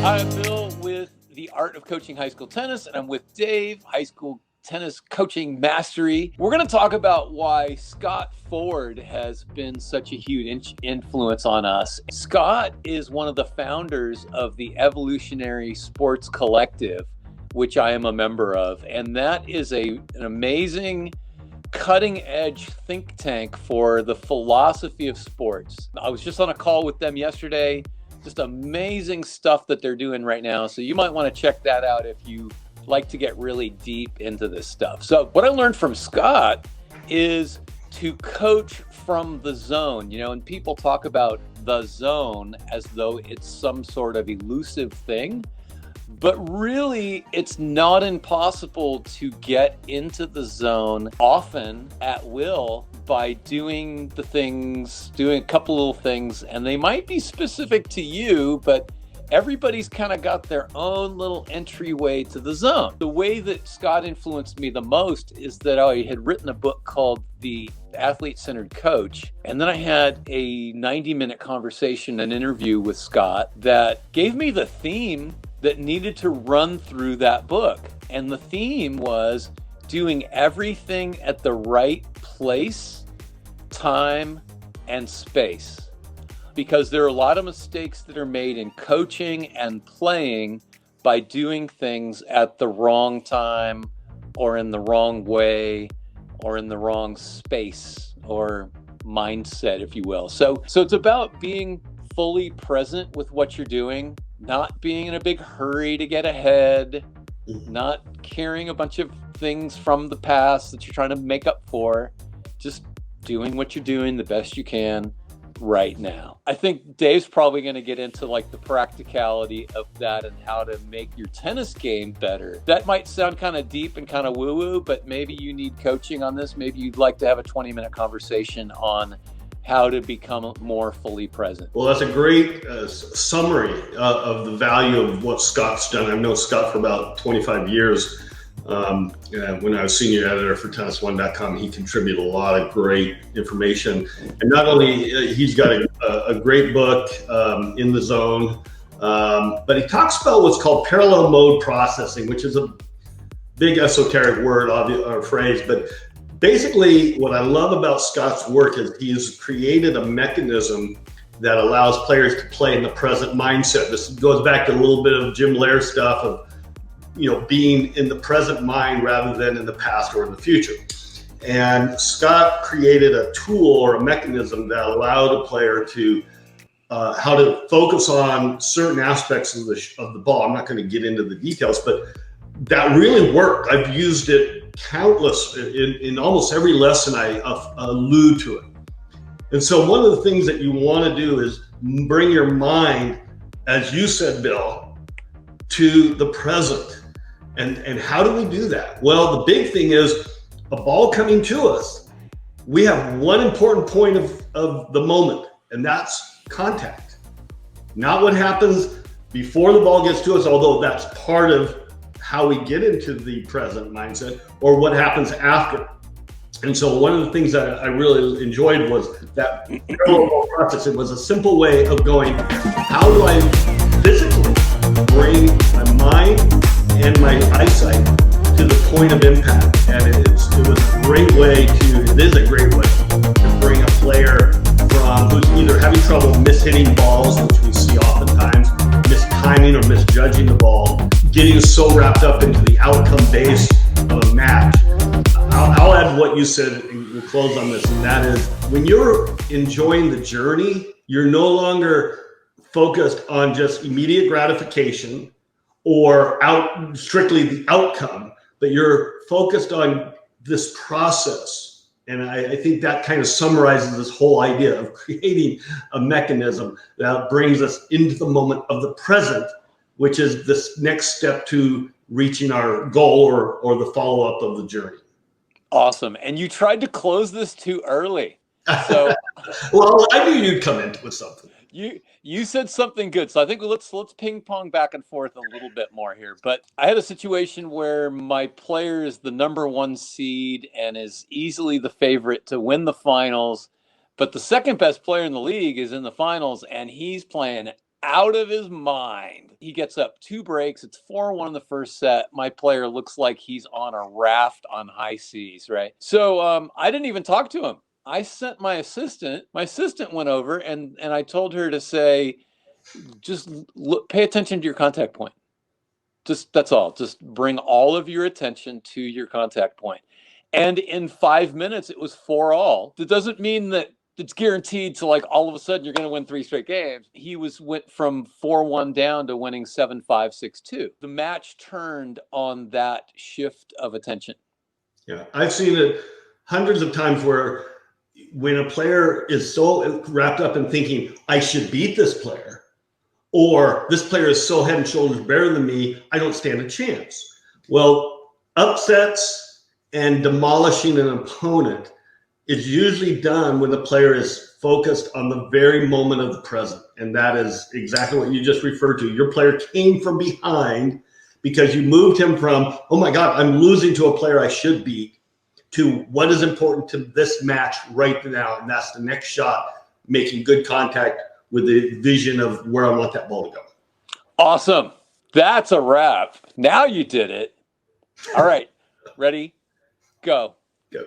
Hi, I'm Bill with The Art of Coaching High School Tennis, and I'm with Dave, High School Tennis Coaching Mastery. We're going to talk about why Scott Ford has been such a huge influence on us. Scott is one of the founders of the Evolutionary Sports Collective, which I am a member of, and that is an amazing cutting edge think tank for the philosophy of sports. I was just on a call with them yesterday. Just amazing stuff that they're doing right now. So you might want to check that out if you like to get really deep into this stuff. So what I learned from Scott is to coach from the zone, and people talk about the zone as though it's some sort of elusive thing. But really, it's not impossible to get into the zone often at will by doing a couple little things, and they might be specific to you, but everybody's kind of got their own little entryway to the zone. The way that Scott influenced me the most is that I had written a book called The Athlete-Centered Coach, and then I had a 90-minute conversation, an interview with Scott that gave me the theme that needed to run through that book. And the theme was doing everything at the right place, time, and space. Because there are a lot of mistakes that are made in coaching and playing by doing things at the wrong time or in the wrong way or in the wrong space or mindset, if you will. So it's about being fully present with what you're doing, not being in a big hurry to get ahead, not carrying a bunch of things from the past that you're trying to make up for, just doing what you're doing the best you can right now. I think Dave's probably going to get into like the practicality of that and how to make your tennis game better. That might sound kind of deep and kind of woo-woo, but maybe you need coaching on this. Maybe you'd like to have a 20-minute conversation on how to become more fully present. Well, that's a great summary of the value of what Scott's done. I've known Scott for about 25 years. When I was senior editor for tennis1.com, he contributed a lot of great information. And not only he's got a great book, In the Zone, but he talks about what's called parallel mode processing, which is a big esoteric word or phrase, but basically, what I love about Scott's work is he's created a mechanism that allows players to play in the present mindset. This goes back to a little bit of Jim Lair stuff of, being in the present mind rather than in the past or in the future. And Scott created a tool or a mechanism that allowed a player to how to focus on certain aspects of the ball. I'm not going to get into the details, but that really worked. I've used it countless in almost every lesson I allude to it. And so one of the things that you want to do is bring your mind, as you said, Bill, to the present. And how do we do that? Well, the big thing is a ball coming to us. We have one important point of the moment, and that's contact. Not what happens before the ball gets to us, although that's part of how we get into the present mindset, or what happens after. And so one of the things that I really enjoyed was that parallel process. It was a simple way of going, how do I physically bring my mind and my eyesight to the point of impact? And it is a great way to bring a player from who's either having trouble mishitting balls, which we see oftentimes, mistiming or misjudging the ball, getting so wrapped up into the outcome base of a match. I'll add what you said and we'll close on this, and that is when you're enjoying the journey, you're no longer focused on just immediate gratification or strictly the outcome, but you're focused on this process. And I think that kind of summarizes this whole idea of creating a mechanism that brings us into the moment of the present, which is this next step to reaching our goal or the follow-up of the journey. Awesome. And you tried to close this too early. So well, I knew you'd come in with something. You said something good. So I think let's ping pong back and forth a little bit more here. But I had a situation where my player is the number 1 seed and is easily the favorite to win the finals. But the second best player in the league is in the finals, and he's playing out of his mind. He gets up 2 breaks. It's 4-1 in the first set. My player looks like he's on a raft on high seas, right? So I didn't even talk to him. I sent my assistant. My assistant went over and I told her to say, just pay attention to your contact point. That's all. Just bring all of your attention to your contact point. And in 5 minutes, it was 4-all. That doesn't mean that it's guaranteed to, like, all of a sudden you're going to win 3 straight games. He went from 4-1 down to winning 7-5, 6-2. The match turned on that shift of attention. Yeah, I've seen it hundreds of times where when a player is so wrapped up in thinking, I should beat this player, or this player is so head and shoulders better than me, I don't stand a chance. Well, upsets and demolishing an opponent is usually done when the player is focused on the very moment of the present. And that is exactly what you just referred to. Your player came from behind because you moved him from, oh my God, I'm losing to a player I should beat, to what is important to this match right now. And that's the next shot, making good contact with the vision of where I want that ball to go. Awesome. That's a wrap. Now you did it. All right. Ready? Go. Go.